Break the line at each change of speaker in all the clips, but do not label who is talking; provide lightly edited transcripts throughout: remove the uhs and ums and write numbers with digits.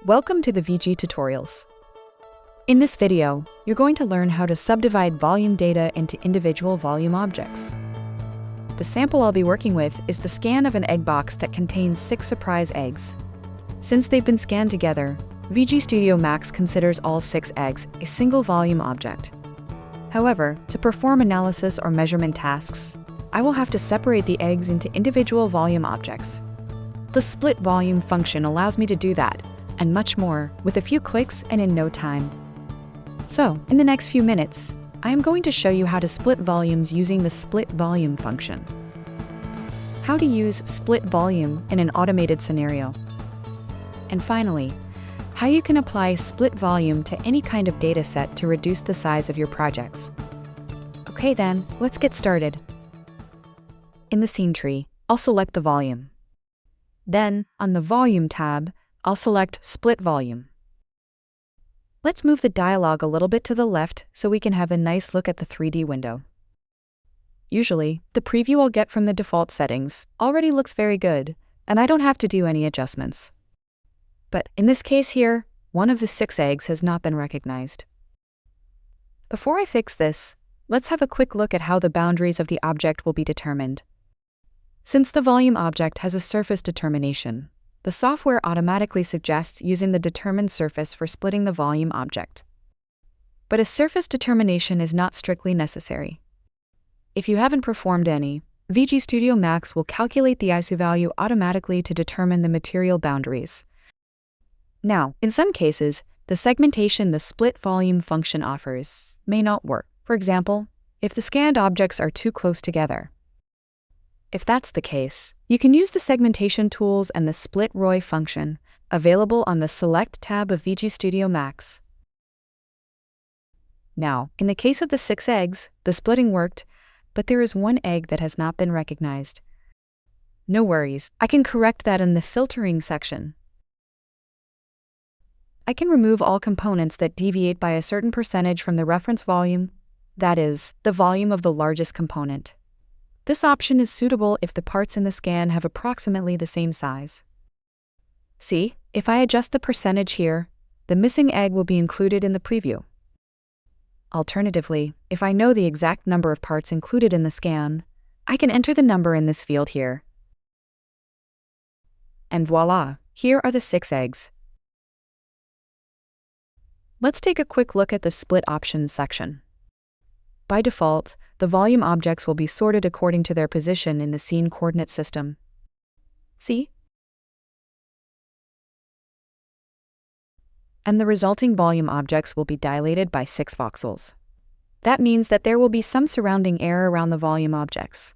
Welcome to the VG tutorials. In this video, you're going to learn how to subdivide volume data into individual volume objects. The sample I'll be working with is the scan of an egg box that contains 6 surprise eggs. Since they've been scanned together, VGSTUDIO MAX considers all 6 eggs a single volume object. However, to perform analysis or measurement tasks, I will have to separate the eggs into individual volume objects. The split volume function allows me to do that, and much more, with a few clicks and in no time. So, in the next few minutes, I am going to show you how to split volumes using the split volume function. How to use split volume in an automated scenario. And finally, how you can apply split volume to any kind of data set to reduce the size of your projects. Okay then, let's get started. In the scene tree, I'll select the volume. Then, on the Volume tab, I'll select Split Volume. Let's move the dialog a little bit to the left so we can have a nice look at the 3D window. Usually, the preview I'll get from the default settings already looks very good, and I don't have to do any adjustments. But in this case here, one of the 6 eggs has not been recognized. Before I fix this, let's have a quick look at how the boundaries of the object will be determined. Since the volume object has a surface determination, the software automatically suggests using the determined surface for splitting the volume object. But a surface determination is not strictly necessary. If you haven't performed any, VGSTUDIO MAX will calculate the ISO value automatically to determine the material boundaries. Now, in some cases, the segmentation the split volume function offers may not work. For example, if the scanned objects are too close together. If that's the case, you can use the segmentation tools and the split ROI function, available on the Select tab of VGSTUDIO MAX. Now, in the case of the 6 eggs, the splitting worked, but there is one egg that has not been recognized. No worries, I can correct that in the filtering section. I can remove all components that deviate by a certain percentage from the reference volume, that is, the volume of the largest component. This option is suitable if the parts in the scan have approximately the same size. See, if I adjust the percentage here, the missing egg will be included in the preview. Alternatively, if I know the exact number of parts included in the scan, I can enter the number in this field here. And voila, here are the 6 eggs. Let's take a quick look at the Split Options section. By default, the volume objects will be sorted according to their position in the scene coordinate system. See? And the resulting volume objects will be dilated by 6 voxels. That means that there will be some surrounding air around the volume objects.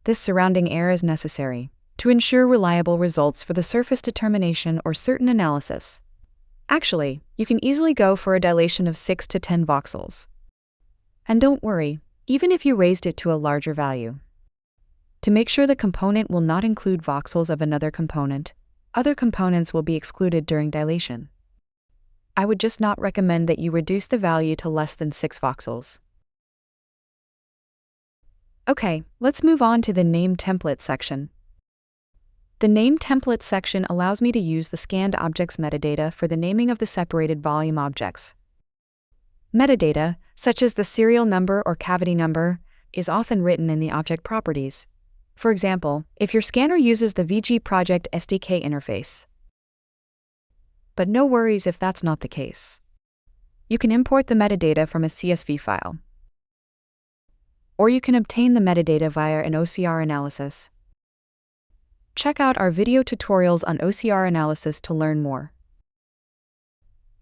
This surrounding air is necessary to ensure reliable results for the surface determination or certain analysis. Actually, you can easily go for a dilation of 6 to 10 voxels. And don't worry, even if you raised it to a larger value. To make sure the component will not include voxels of another component, other components will be excluded during dilation. I would just not recommend that you reduce the value to less than 6 voxels. Okay, let's move on to the Name Template section. The Name Template section allows me to use the scanned object's metadata for the naming of the separated volume objects. Metadata, such as the serial number or cavity number, is often written in the object properties. For example, if your scanner uses the VG Project SDK interface. But no worries if that's not the case. You can import the metadata from a CSV file. Or you can obtain the metadata via an OCR analysis. Check out our video tutorials on OCR analysis to learn more.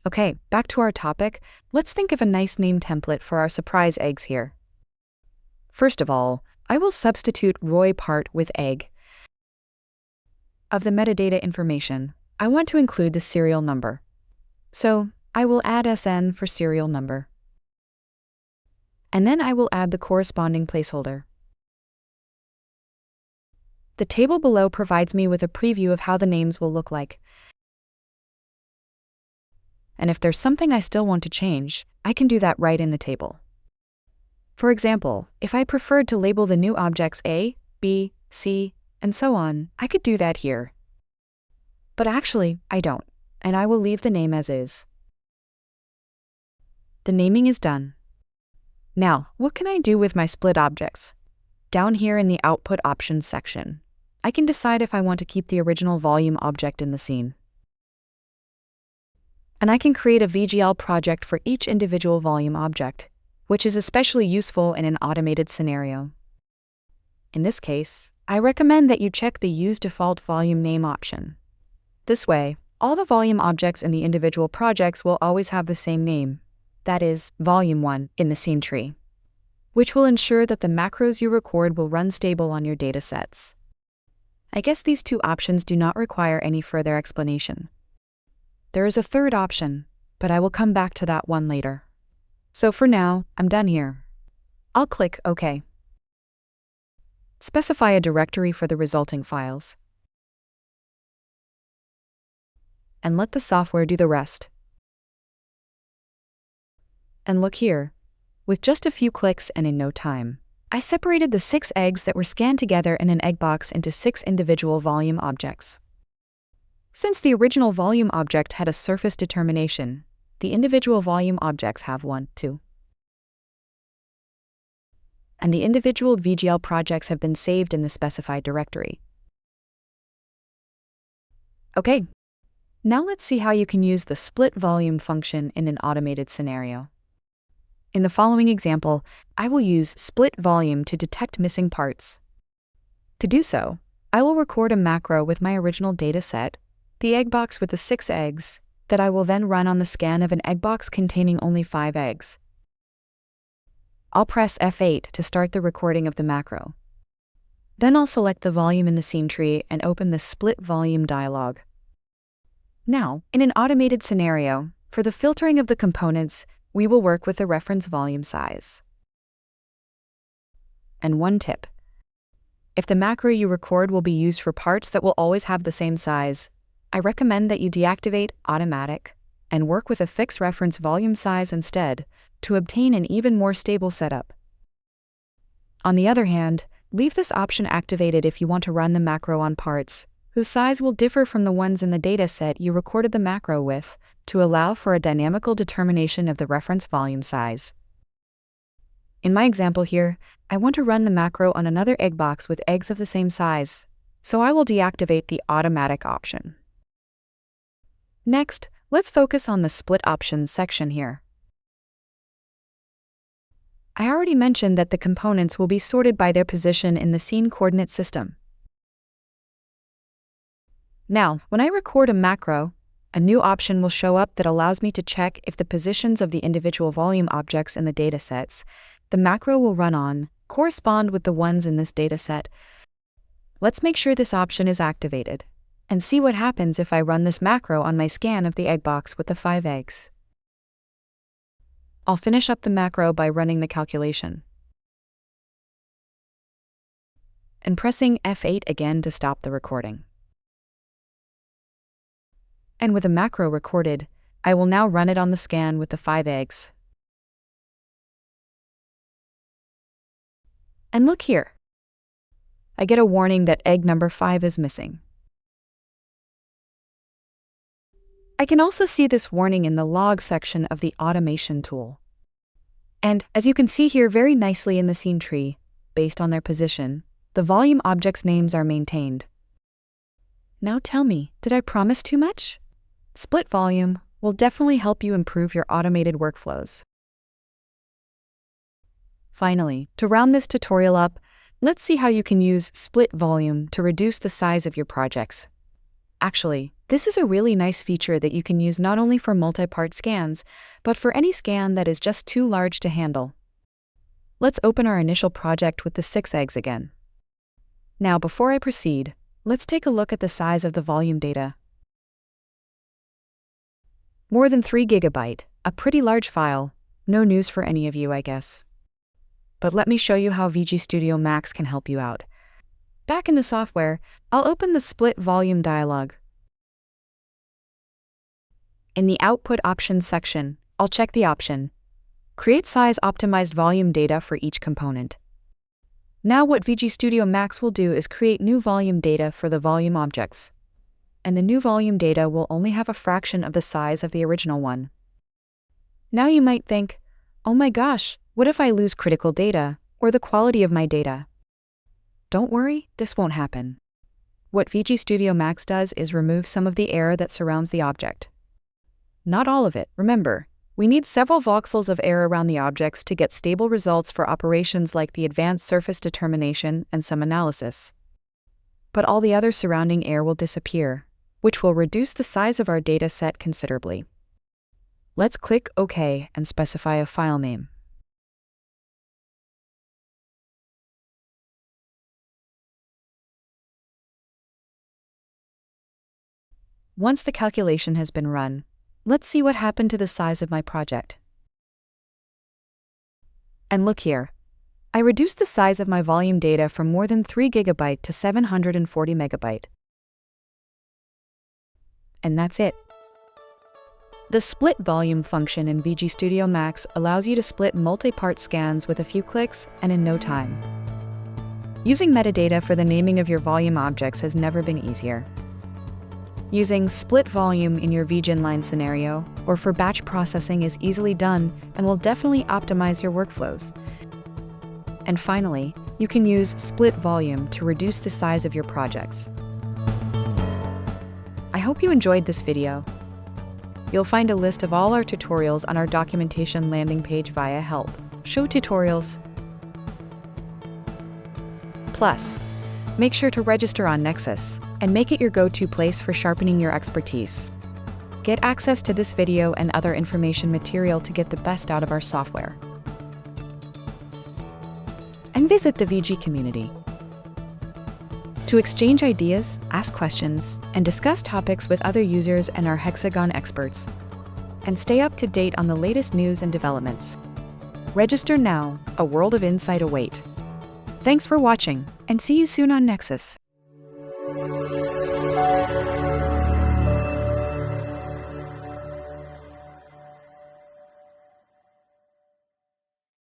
Okay, back to our topic, let's think of a nice name template for our surprise eggs here. First of all, I will substitute ROI part with egg. Of the metadata information, I want to include the serial number. So, I will add SN for serial number. And then I will add the corresponding placeholder. The table below provides me with a preview of how the names will look like. And if there's something I still want to change, I can do that right in the table. For example, if I preferred to label the new objects A, B, C, and so on, I could do that here. But actually, I don't. and I will leave the name as is. The naming is done. Now, what can I do with my split objects? Down here in the Output Options section, I can decide if I want to keep the original volume object in the scene. And I can create a VGL project for each individual volume object, which is especially useful in an automated scenario. In this case, I recommend that you check the Use Default Volume Name option. This way, all the volume objects in the individual projects will always have the same name, that is, Volume 1, in the scene tree, which will ensure that the macros you record will run stable on your datasets. I guess these two options do not require any further explanation. There is a third option, but I will come back to that one later. So for now, I'm done here. I'll click OK. Specify a directory for the resulting files. And let the software do the rest. And look here. With just a few clicks and in no time, I separated the 6 eggs that were scanned together in an egg box into 6 individual volume objects. Since the original volume object had a surface determination, the individual volume objects have 1, 2. And the individual VGL projects have been saved in the specified directory. Okay, now let's see how you can use the split volume function in an automated scenario. In the following example, I will use split volume to detect missing parts. To do so, I will record a macro with my original dataset, the egg box with the 6 eggs, that I will then run on the scan of an egg box containing only 5 eggs. I'll press F8 to start the recording of the macro. Then I'll select the volume in the scene tree and open the Split Volume dialog. Now, in an automated scenario, for the filtering of the components, we will work with the reference volume size. And one tip. If the macro you record will be used for parts that will always have the same size, I recommend that you deactivate Automatic and work with a fixed reference volume size instead to obtain an even more stable setup. On the other hand, leave this option activated if you want to run the macro on parts whose size will differ from the ones in the dataset you recorded the macro with, to allow for a dynamical determination of the reference volume size. In my example here, I want to run the macro on another egg box with eggs of the same size, so I will deactivate the Automatic option. Next, let's focus on the Split Options section here. I already mentioned that the components will be sorted by their position in the scene coordinate system. Now, when I record a macro, a new option will show up that allows me to check if the positions of the individual volume objects in the datasets the macro will run on correspond with the ones in this dataset. Let's make sure this option is activated, and see what happens if I run this macro on my scan of the egg box with the 5 eggs. I'll finish up the macro by running the calculation, and pressing F8 again to stop the recording. And with a macro recorded, I will now run it on the scan with the 5 eggs. And look here. I get a warning that egg number 5 is missing. I can also see this warning in the log section of the automation tool. And, as you can see here very nicely in the scene tree, based on their position, the volume objects' names are maintained. Now tell me, did I promise too much? Split volume will definitely help you improve your automated workflows. Finally, to round this tutorial up, let's see how you can use split volume to reduce the size of your projects. Actually, this is a really nice feature that you can use not only for multi-part scans, but for any scan that is just too large to handle. Let's open our initial project with the 6 eggs again. Now, before I proceed, let's take a look at the size of the volume data. More than 3 GB, a pretty large file. No news for any of you, I guess. But let me show you how VGSTUDIO Max can help you out. Back in the software, I'll open the Split Volume dialog. In the Output Options section, I'll check the option, Create Size Optimized Volume Data for each component. Now what VGSTUDIO Max will do is create new volume data for the volume objects. and the new volume data will only have a fraction of the size of the original one. Now you might think, oh my gosh, what if I lose critical data, or the quality of my data? Don't worry, this won't happen. What VGSTUDIO MAX does is remove some of the error that surrounds the object. Not all of it, remember. We need several voxels of error around the objects to get stable results for operations like the advanced surface determination and some analysis. But all the other surrounding error will disappear, which will reduce the size of our data set considerably. Let's click OK and specify a file name. Once the calculation has been run, let's see what happened to the size of my project. And look here. I reduced the size of my volume data from more than 3 GB to 740 MB. And that's it. The split volume function in VGSTUDIO MAX allows you to split multi-part scans with a few clicks and in no time. Using metadata for the naming of your volume objects has never been easier. Using split volume in your VGinline scenario or for batch processing is easily done and will definitely optimize your workflows. And finally, you can use split volume to reduce the size of your projects. I hope you enjoyed this video. You'll find a list of all our tutorials on our documentation landing page via Help, Show Tutorials. Plus, make sure to register on Nexus and make it your go-to place for sharpening your expertise. Get access to this video and other information material to get the best out of our software. And visit the VG community to exchange ideas, ask questions, and discuss topics with other users and our Hexagon experts. And stay up to date on the latest news and developments. Register now, a world of insight awaits. Thanks for watching, and see you soon on Nexus.